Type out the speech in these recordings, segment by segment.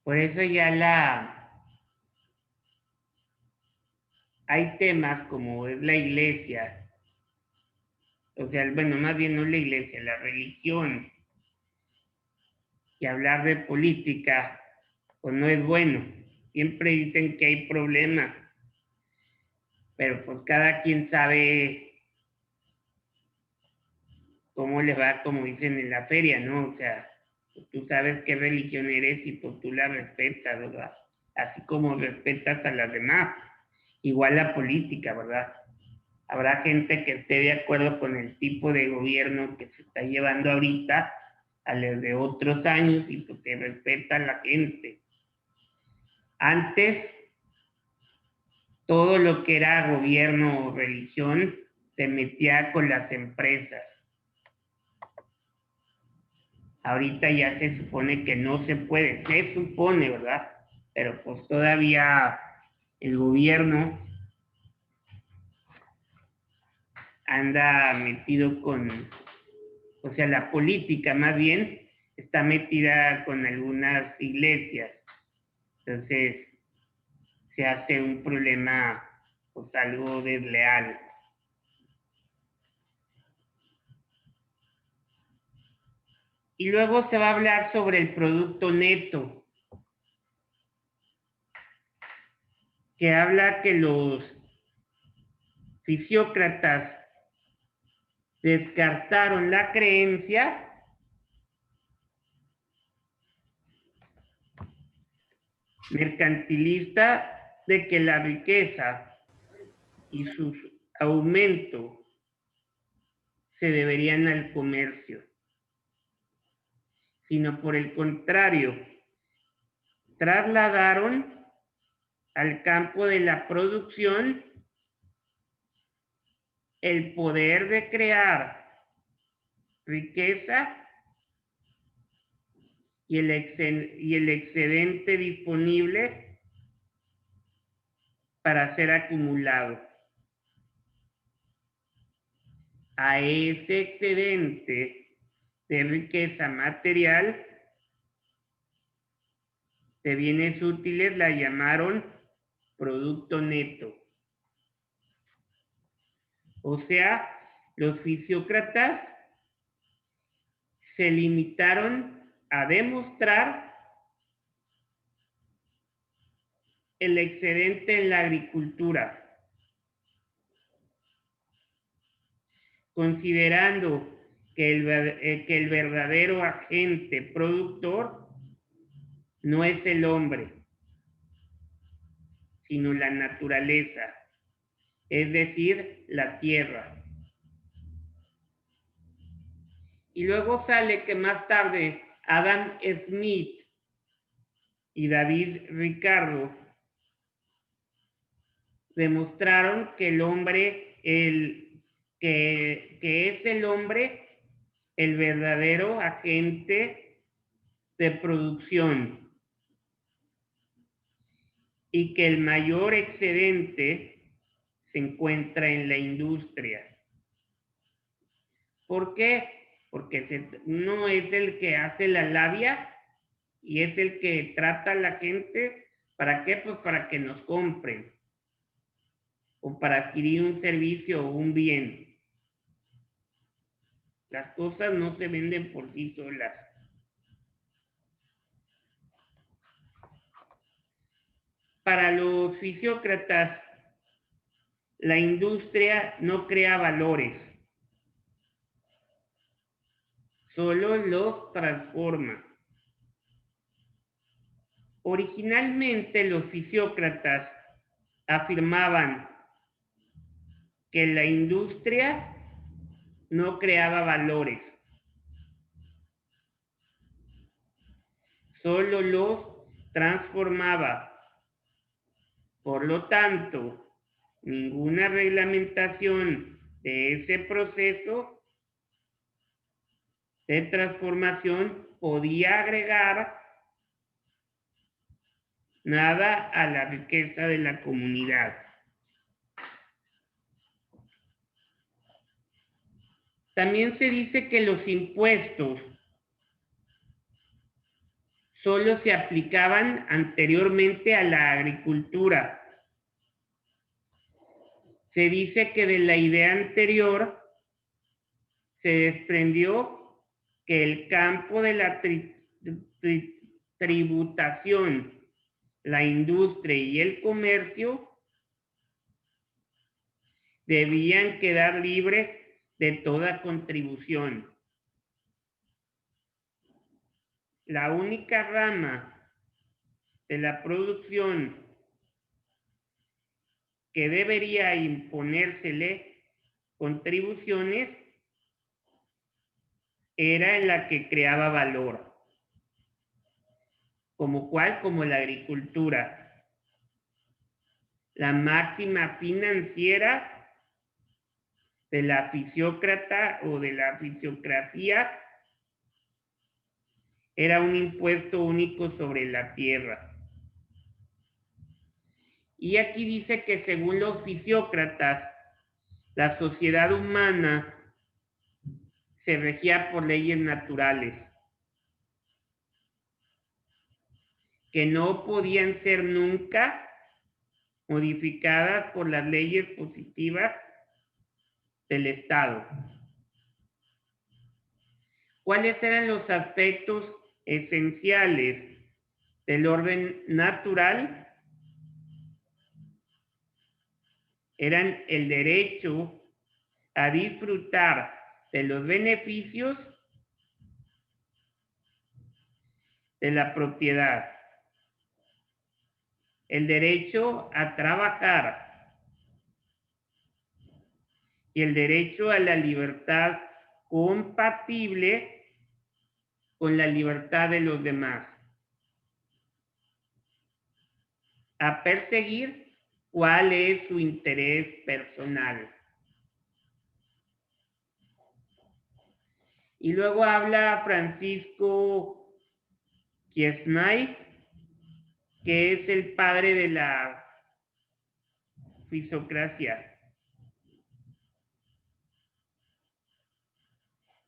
Por eso hay temas como es la iglesia, o sea, bueno, más bien no la iglesia, la religión, y hablar de política, pues no es bueno. Siempre dicen que hay problemas, pero pues cada quien sabe cómo le va, como dicen en la feria, ¿no? O sea, pues tú sabes qué religión eres y pues tú la respetas, ¿verdad? Así como respetas a las demás. Igual la política, ¿verdad? Habrá gente que esté de acuerdo con el tipo de gobierno que se está llevando ahorita a los de otros años y pues se respeta a la gente. Antes, todo lo que era gobierno o religión se metía con las empresas. Ahorita ya se supone que no se puede, se supone, ¿verdad? Pero pues todavía el gobierno anda metido con, o sea, la política más bien está metida con algunas iglesias. Entonces se hace un problema, pues algo desleal. Y luego se va a hablar sobre el producto neto, que habla que los fisiócratas descartaron la creencia mercantilista de que la riqueza y su aumento se deberían al comercio, sino por el contrario, trasladaron al campo de la producción el poder de crear riqueza y el excedente disponible para ser acumulado. A ese excedente de riqueza material de bienes útiles la llamaron producto neto. O sea, los fisiócratas se limitaron a demostrar el excedente en la agricultura, considerando que el verdadero agente productor no es el hombre, sino la naturaleza, es decir, la tierra. Y luego sale que más tarde Adam Smith y David Ricardo demostraron que el hombre, que es el hombre el verdadero agente de producción y que el mayor excedente se encuentra en la industria. ¿Por qué? Porque uno es el que hace la labia y es el que trata a la gente. ¿Para qué? Pues para que nos compren o para adquirir un servicio o un bien. Las cosas no se venden por sí solas. Para los fisiócratas, la industria no crea valores, solo los transforma. Originalmente los fisiócratas afirmaban que la industria no creaba valores, solo los transformaba. Por lo tanto, ninguna reglamentación de ese proceso de transformación podía agregar nada a la riqueza de la comunidad. También se dice que los impuestos solo se aplicaban anteriormente a la agricultura. Se dice que de la idea anterior se desprendió que el campo de la tributación, la industria y el comercio debían quedar libres de toda contribución. La única rama de la producción que debería imponérsele contribuciones era en la que creaba valor, como la agricultura. La máxima financiera de la fisiócrata o de la fisiocracia era un impuesto único sobre la tierra. Y aquí dice que según los fisiócratas, la sociedad humana se regía por leyes naturales, que no podían ser nunca modificadas por las leyes positivas del Estado. ¿Cuáles eran los aspectos esenciales del orden natural? Eran el derecho a disfrutar de los beneficios de la propiedad, el derecho a trabajar y el derecho a la libertad compatible con la libertad de los demás, a perseguir cuál es su interés personal. Y luego habla Francisco Quesnay, que es el padre de la fisiocracia.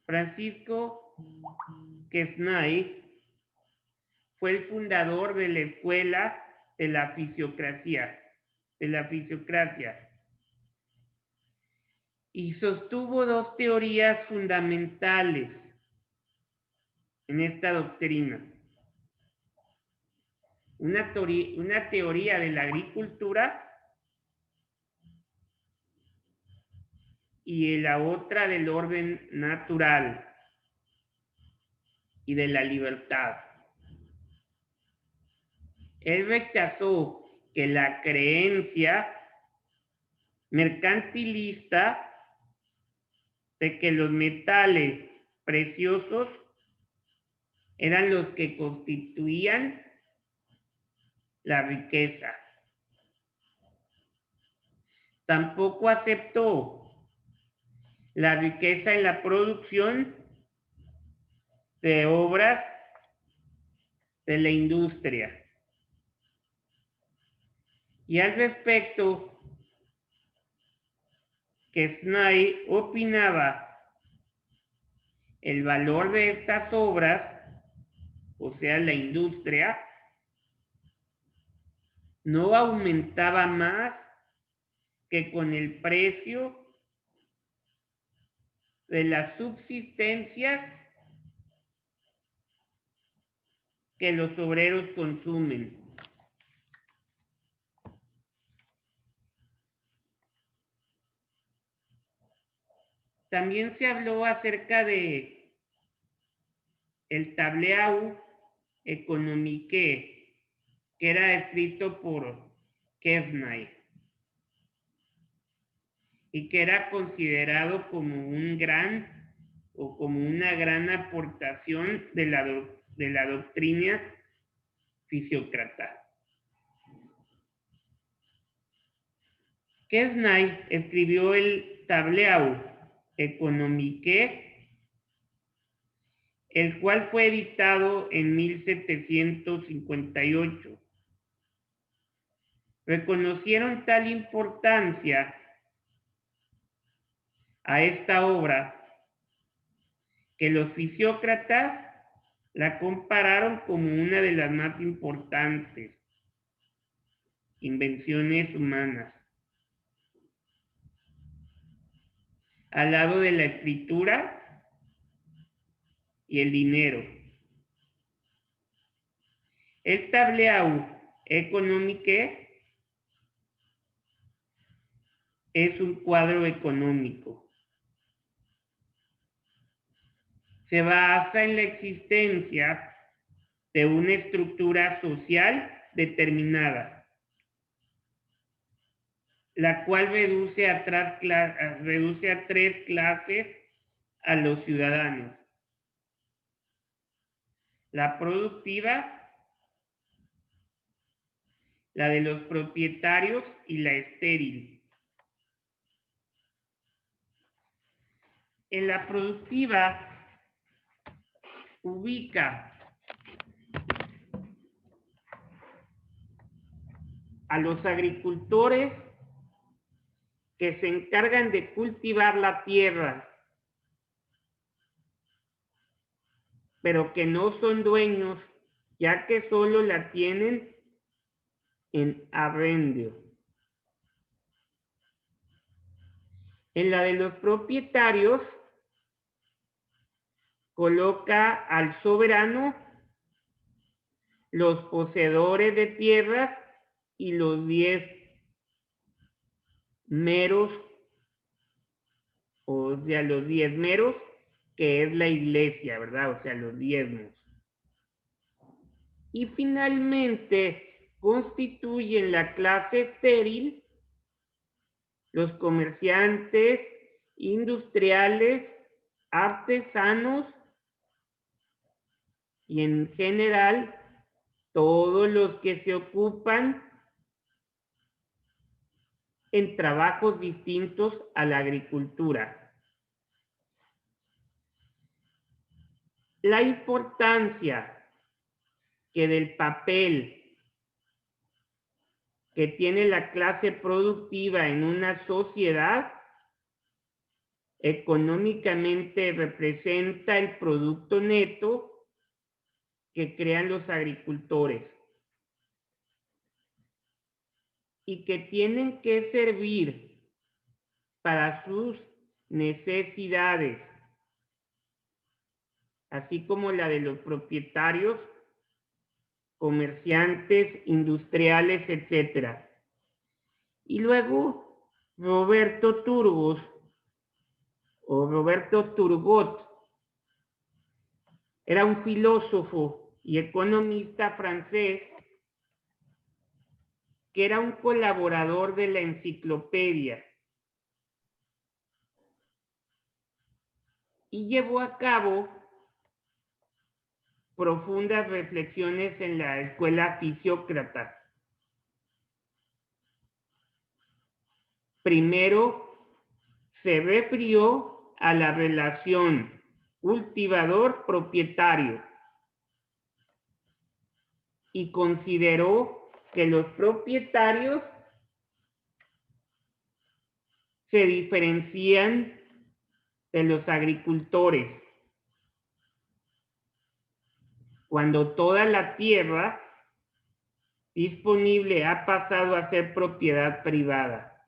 Francisco Quesnay fue el fundador de la escuela de la fisiocracia, y sostuvo dos teorías fundamentales en esta doctrina. Una teoría de la agricultura y la otra del orden natural y de la libertad. Él rechazó que la creencia mercantilista de que los metales preciosos eran los que constituían la riqueza. Tampoco aceptó la riqueza en la producción de obras de la industria. Y al respecto, Quesnay opinaba el valor de estas obras, o sea, la industria, no aumentaba más que con el precio de las subsistencias que los obreros consumen. También se habló acerca de el tableau économique, que era escrito por Quesnay y que era considerado como un gran o como una gran aportación de la doctrina fisiócrata. Quesnay escribió el tableau économique, el cual fue editado en 1758. Reconocieron tal importancia a esta obra que los fisiócratas La compararon como una de las más importantes invenciones humanas, al lado de la escritura y el dinero. El tableau económico es un cuadro económico. Se basa en la existencia de una estructura social determinada, la cual reduce a tres clases a los ciudadanos: la productiva, la de los propietarios y la estéril. En la productiva ubica a los agricultores que se encargan de cultivar la tierra, pero que no son dueños, ya que solo la tienen en arrendio. En la de los propietarios coloca al soberano, los poseedores de tierras y los 10 meros, o sea, los 10 meros, que es la iglesia, ¿verdad? O sea, los diezmos. Y finalmente constituyen la clase estéril los comerciantes, industriales, artesanos y en general todos los que se ocupan en trabajos distintos a la agricultura. La importancia que del papel que tiene la clase productiva en una sociedad económicamente representa el producto neto que crean los agricultores y que tienen que servir para sus necesidades, así como la de los propietarios, comerciantes, industriales, etc. Y luego Roberto Turgot era un filósofo y economista francés que era un colaborador de la enciclopedia y llevó a cabo profundas reflexiones en la escuela fisiócrata. Primero se refirió a la relación cultivador-propietario y consideró que los propietarios se diferencian de los agricultores cuando toda la tierra disponible ha pasado a ser propiedad privada.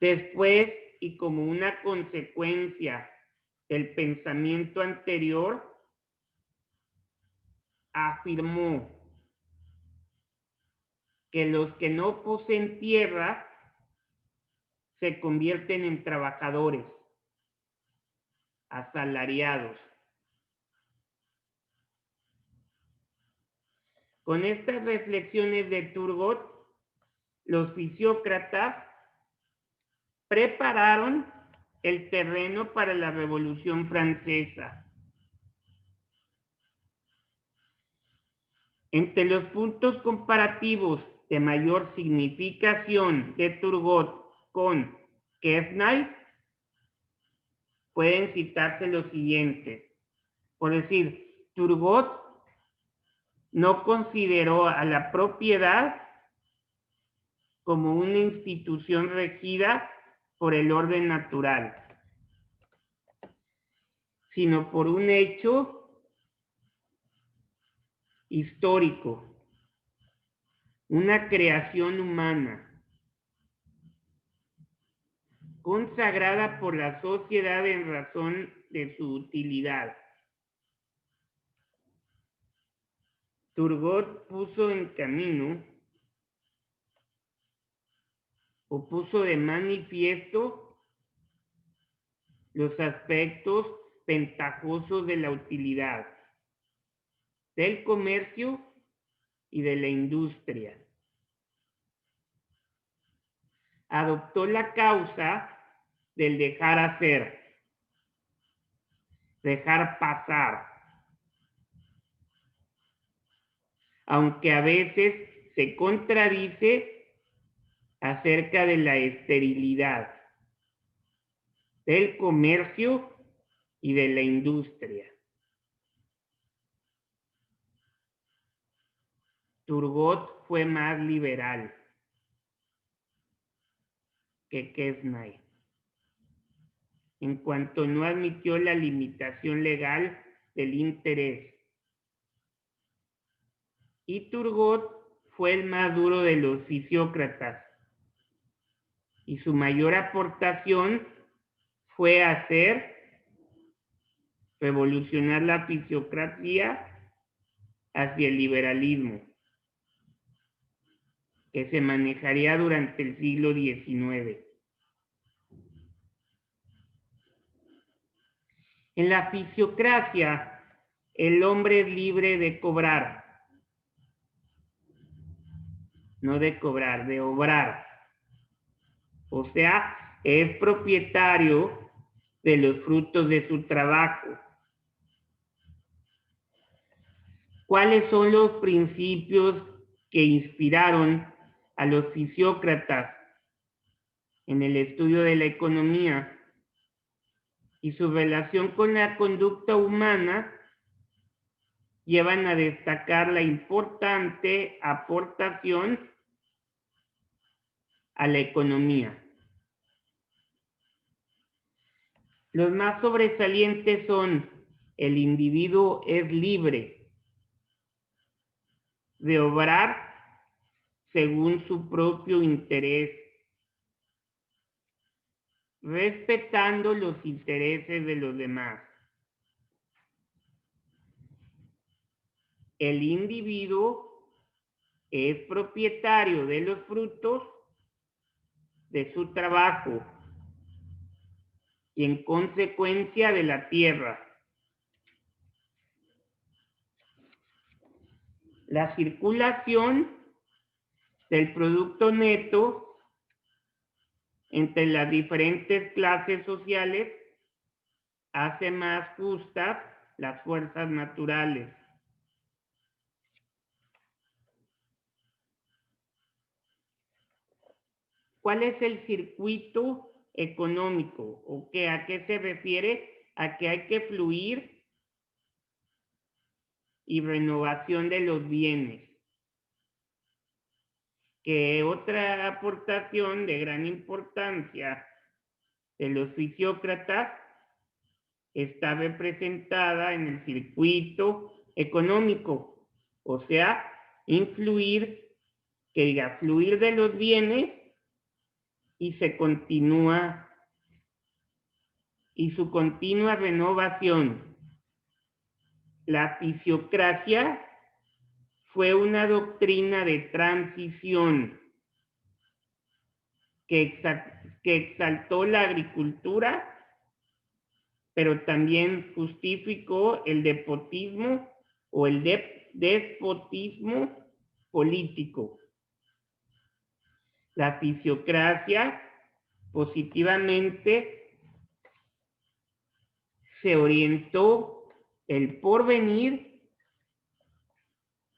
Después, y como una consecuencia del pensamiento anterior, afirmó que los que no poseen tierra se convierten en trabajadores, asalariados. Con estas reflexiones de Turgot, los fisiócratas prepararon el terreno para la Revolución Francesa. Entre los puntos comparativos de mayor significación de Turgot con Quesnay pueden citarse los siguientes. Por decir, Turgot no consideró a la propiedad como una institución regida por el orden natural, sino por un hecho histórico, una creación humana, consagrada por la sociedad en razón de su utilidad. Turgot puso en camino o puso de manifiesto los aspectos ventajosos de la utilidad, del comercio y de la industria. Adoptó la causa del dejar hacer, dejar pasar, aunque a veces se contradice acerca de la esterilidad del comercio y de la industria. Turgot fue más liberal que Quesnay, en cuanto no admitió la limitación legal del interés. Y Turgot fue el más duro de los fisiócratas, y su mayor aportación fue hacer revolucionar la fisiocracia hacia el liberalismo, que se manejaría durante el siglo XIX. En la fisiocracia, el hombre es libre de cobrar, no de cobrar, de obrar. O sea, es propietario de los frutos de su trabajo. ¿Cuáles son los principios que inspiraron a los fisiócratas en el estudio de la economía y su relación con la conducta humana? Llevan a destacar la importante aportación a la economía. Los más sobresalientes son: el individuo es libre de obrar según su propio interés, respetando los intereses de los demás. El individuo es propietario de los frutos de su trabajo y en consecuencia de la tierra. La circulación del producto neto entre las diferentes clases sociales hace más justas las fuerzas naturales. ¿Cuál es el circuito económico? ¿O qué, a qué se refiere? A que hay que fluir y renovación de los bienes. Que otra aportación de gran importancia de los fisiócratas está representada en el circuito económico, o sea, influir, que diga, fluir de los bienes y se continúa, y su continua renovación. La fisiocracia fue una doctrina de transición que exaltó la agricultura, pero también justificó el despotismo o el despotismo político. La fisiocracia positivamente se orientó el porvenir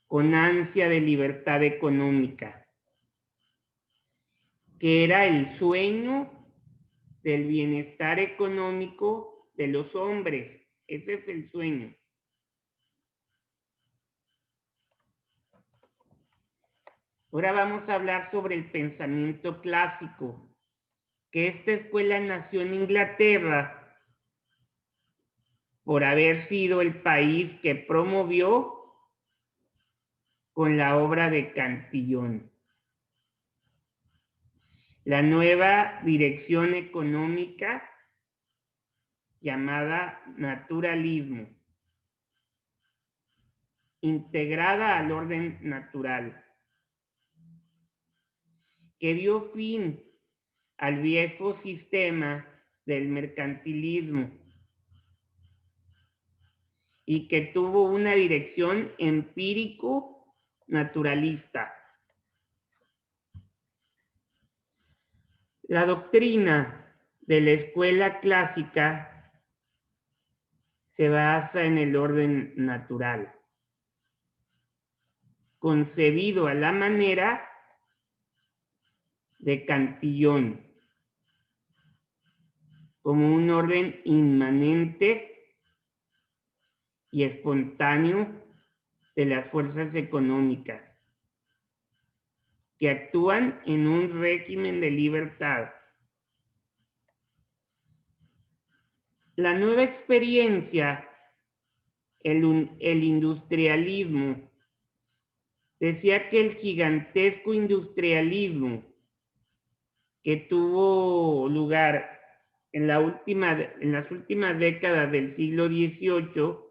con ansia de libertad económica, que era el sueño del bienestar económico de los hombres. Ese es el sueño. Ahora vamos a hablar sobre el pensamiento clásico, que esta escuela nació en Inglaterra por haber sido el país que promovió con la obra de Cantillón la nueva dirección económica llamada naturalismo, integrada al orden natural, que dio fin al viejo sistema del mercantilismo y que tuvo una dirección empírico-naturalista. La doctrina de la escuela clásica se basa en el orden natural, concebido a la manera de Cantillón, como un orden inmanente y espontáneo de las fuerzas económicas que actúan en un régimen de libertad. La nueva experiencia, el industrialismo, decía que el gigantesco industrialismo que tuvo lugar en las últimas décadas del siglo XVIII,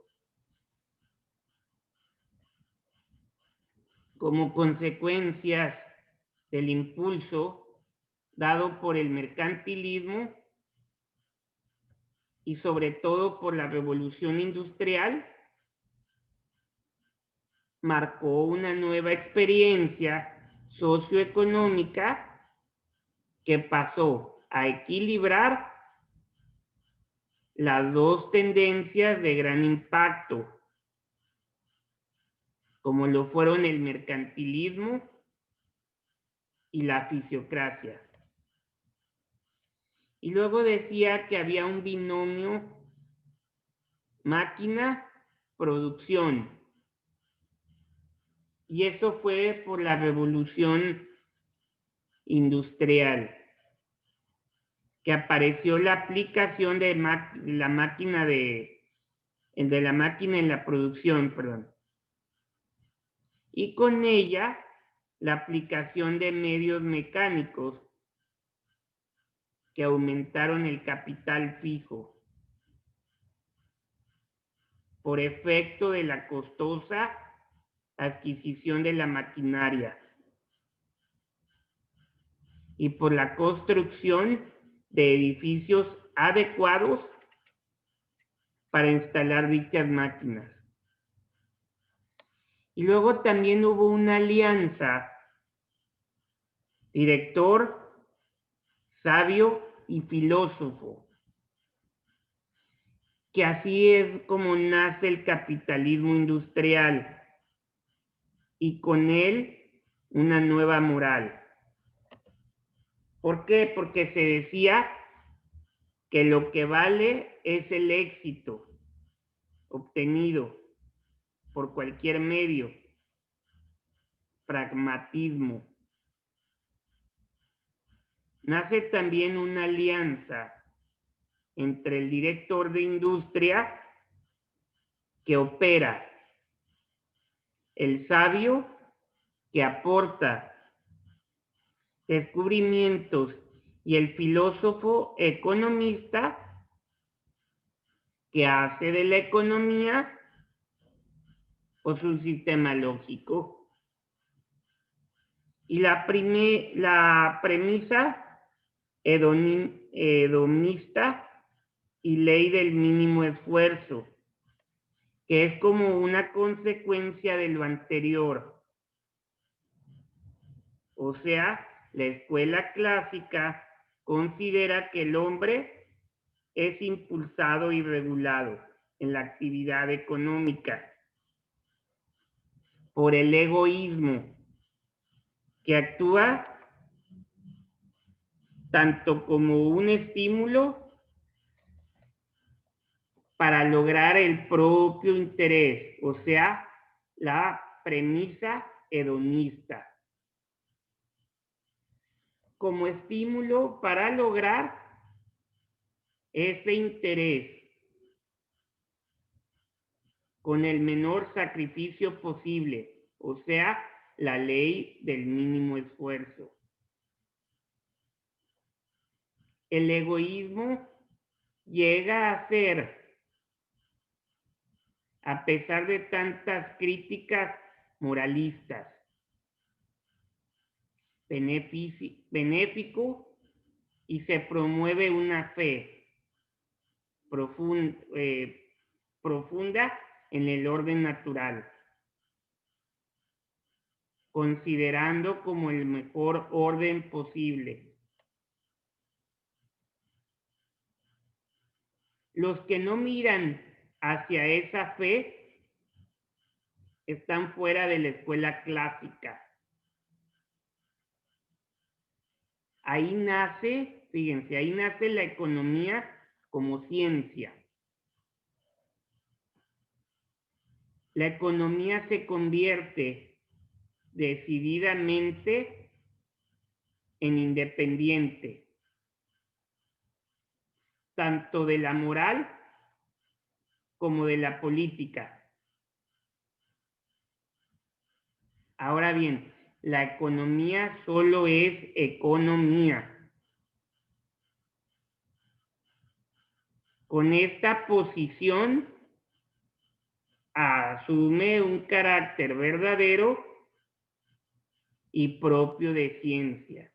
como consecuencias del impulso dado por el mercantilismo y sobre todo por la revolución industrial, marcó una nueva experiencia socioeconómica que pasó a equilibrar las dos tendencias de gran impacto, como lo fueron el mercantilismo y la fisiocracia. Y luego decía que había un binomio máquina-producción. Y eso fue por la revolución industrial, que apareció la aplicación de la máquina en la producción, perdón. Y con ella la aplicación de medios mecánicos que aumentaron el capital fijo por efecto de la costosa adquisición de la maquinaria y por la construcción de edificios adecuados para instalar dichas máquinas. Y luego también hubo una alianza, director, sabio y filósofo, que así es como nace el capitalismo industrial y con él una nueva moral. ¿Por qué? Porque se decía que lo que vale es el éxito obtenido por cualquier medio, pragmatismo. Nace también una alianza entre el director de industria que opera, el sabio que aporta descubrimientos y el filósofo economista que hace de la economía pues un sistema lógico. Y la premisa hedonista y ley del mínimo esfuerzo, que es como una consecuencia de lo anterior. O sea, la escuela clásica considera que el hombre es impulsado y regulado en la actividad económica por el egoísmo, que actúa tanto como un estímulo para lograr el propio interés, o sea, la premisa hedonista, como estímulo para lograr ese interés con el menor sacrificio posible, o sea, la ley del mínimo esfuerzo. El egoísmo llega a ser, a pesar de tantas críticas moralistas, benéfico, y se promueve una fe profunda en el orden natural, considerando como el mejor orden posible. Los que no miran hacia esa fe están fuera de la escuela clásica. Ahí nace, fíjense, ahí nace la economía como ciencia. La economía se convierte decididamente en independiente, tanto de la moral como de la política. Ahora bien, la economía solo es economía. Con esta posición asume un carácter verdadero y propio de ciencia.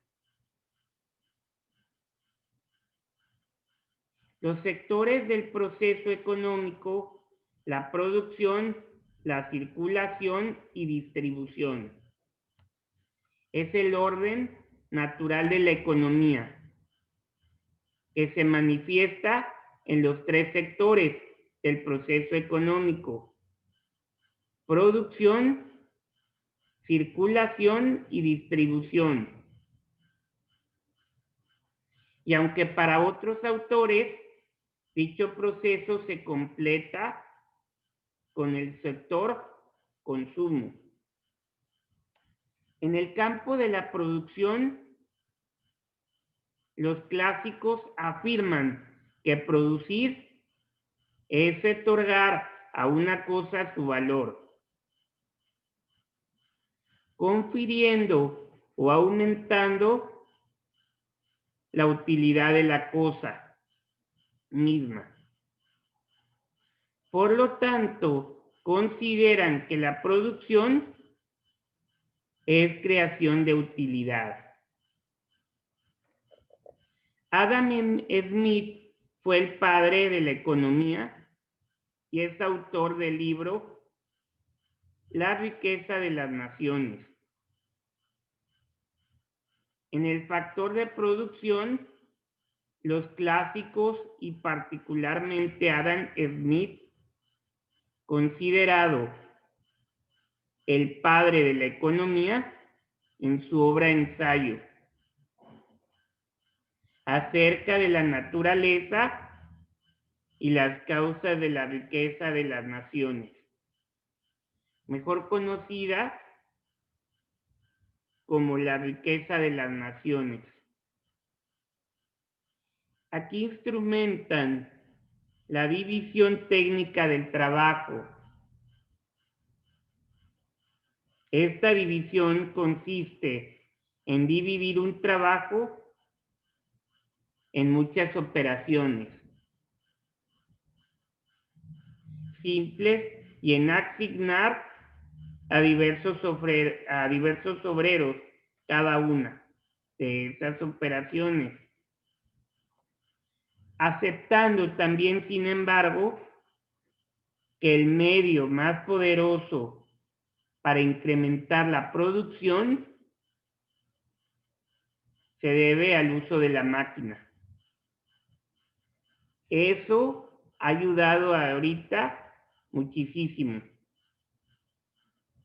Los sectores del proceso económico, la producción, la circulación y distribución. Es el orden natural de la economía, que se manifiesta en los tres sectores del proceso económico: producción, circulación y distribución. Y aunque para otros autores dicho proceso se completa con el sector consumo. En el campo de la producción, los clásicos afirman que producir es otorgar a una cosa su valor, confiriendo o aumentando la utilidad de la cosa misma. Por lo tanto, consideran que la producción es creación de utilidad. Adam Smith fue el padre de la economía y es autor del libro La riqueza de las naciones. En el factor de producción, los clásicos y particularmente Adam Smith, considerado el padre de la economía, en su obra Ensayo acerca de la naturaleza y las causas de la riqueza de las naciones, mejor conocida como la riqueza de las naciones. Aquí instrumentan la división técnica del trabajo. Esta división consiste en dividir un trabajo en muchas operaciones simples y en asignar a diversos obreros cada una de esas operaciones, aceptando también, sin embargo, que el medio más poderoso para incrementar la producción se debe al uso de la máquina. Eso ha ayudado ahorita muchísimo.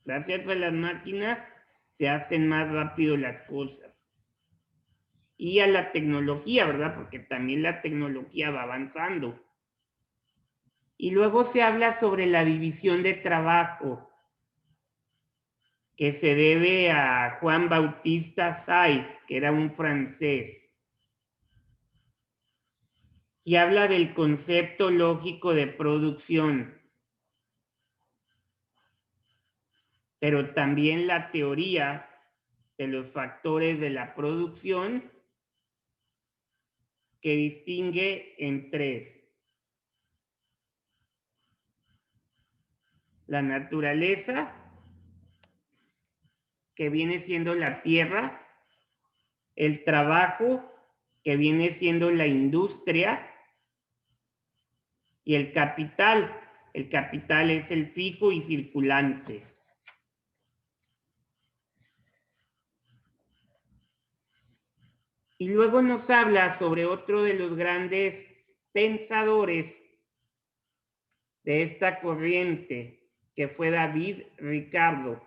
Gracias a las máquinas se hacen más rápido las cosas. Y a la tecnología, ¿verdad? Porque también la tecnología va avanzando. Y luego se habla sobre la división de trabajo, que se debe a Juan Bautista Sais, que era un francés. Y habla del concepto lógico de producción. pero también la teoría de los factores de la producción, que distingue en tres: la naturaleza, que viene siendo la tierra; el trabajo, que viene siendo la industria; y el capital. El capital es el fijo y circulante. Y luego nos habla sobre otro de los grandes pensadores de esta corriente, que fue David Ricardo,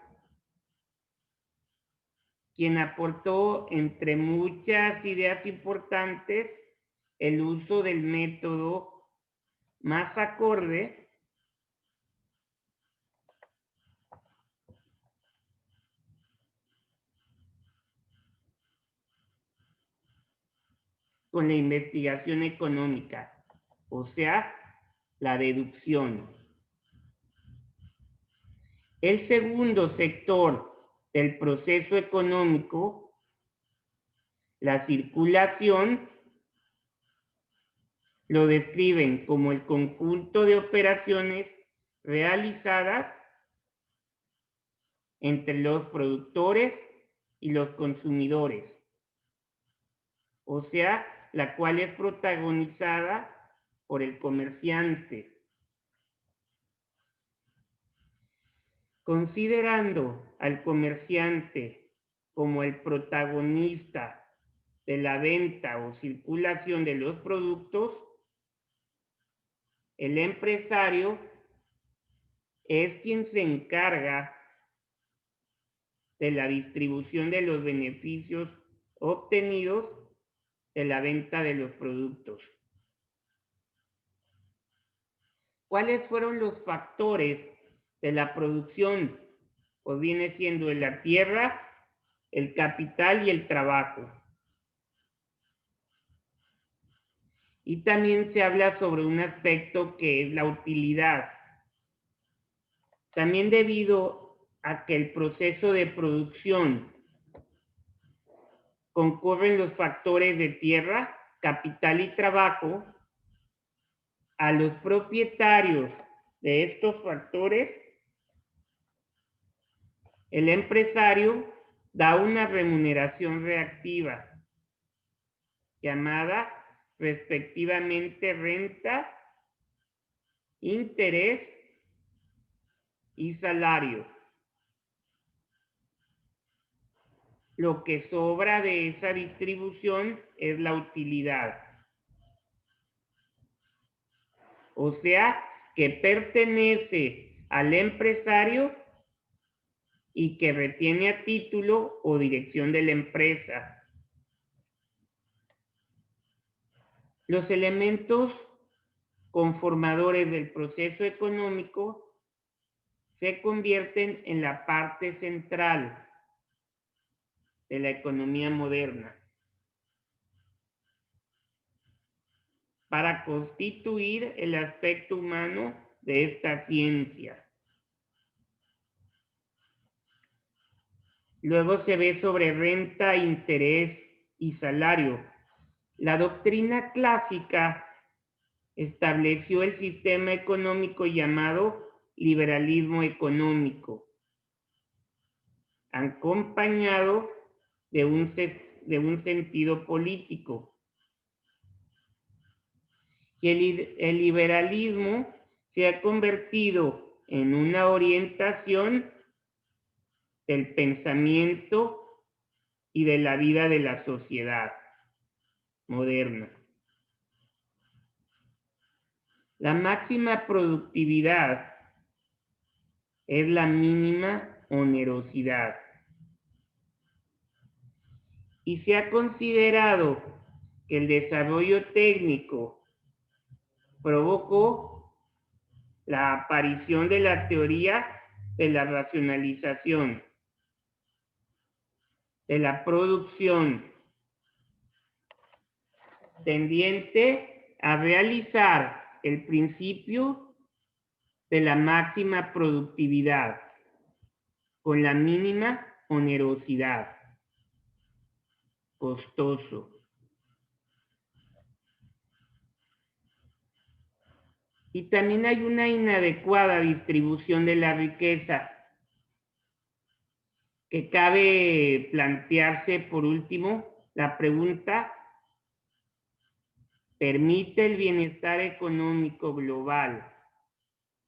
quien aportó, entre muchas ideas importantes, el uso del método más acorde con la investigación económica, o sea, la deducción. El segundo sector del proceso económico, la circulación, lo describen como el conjunto de operaciones realizadas entre los productores y los consumidores, o sea, la cual es protagonizada por el comerciante. Considerando al comerciante como el protagonista de la venta o circulación de los productos, el empresario es quien se encarga de la distribución de los beneficios obtenidos de la venta de los productos. ¿Cuáles fueron los factores de la producción? Pues viene siendo la tierra, el capital y el trabajo. Y también se habla sobre un aspecto que es la utilidad. También debido a que el proceso de producción concurren los factores de tierra, capital y trabajo, a los propietarios de estos factores, el empresario da una remuneración reactiva, llamada respectivamente renta, interés y salario. Lo que sobra de esa distribución es la utilidad. O sea, que pertenece al empresario y que retiene a título o dirección de la empresa. Los elementos conformadores del proceso económico se convierten en la parte central de la economía moderna para constituir el aspecto humano de esta ciencia. Luego se ve sobre renta, interés y salario. La doctrina clásica estableció el sistema económico llamado liberalismo económico, acompañado de un sentido político. Y el liberalismo se ha convertido en una orientación del pensamiento y de la vida de la sociedad moderna. La máxima productividad es la mínima onerosidad. Y se ha considerado que el desarrollo técnico provocó la aparición de la teoría de la racionalización, de la producción, tendiente a realizar el principio de la máxima productividad. con la mínima onerosidad. Costoso. Y también hay una inadecuada distribución de la riqueza, que cabe plantearse por último la pregunta: ¿permite el bienestar económico global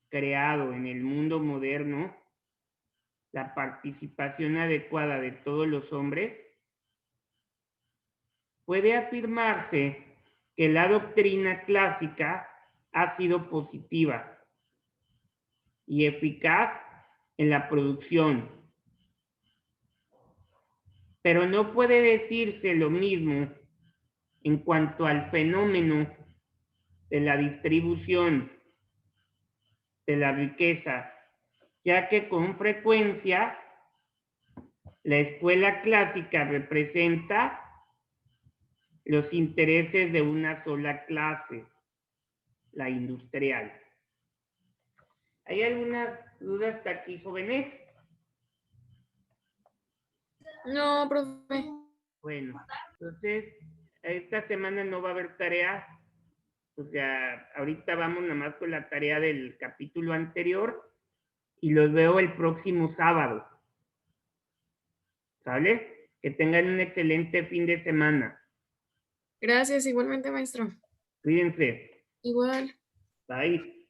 creado en el mundo moderno la participación adecuada de todos los hombres? Puede afirmarse que la doctrina clásica ha sido positiva y eficaz en la producción, pero no puede decirse lo mismo en cuanto al fenómeno de la distribución de la riqueza, ya que con frecuencia la escuela clásica representa los intereses de una sola clase, la industrial. ¿Hay algunas dudas hasta aquí, jóvenes? No, profe. Bueno, entonces esta semana no va a haber tarea. O sea, ahorita vamos nada más con la tarea del capítulo anterior y los veo el próximo sábado. ¿Sale? Que tengan un excelente fin de semana. Gracias, igualmente, maestro. Cuídense. Igual. Bye.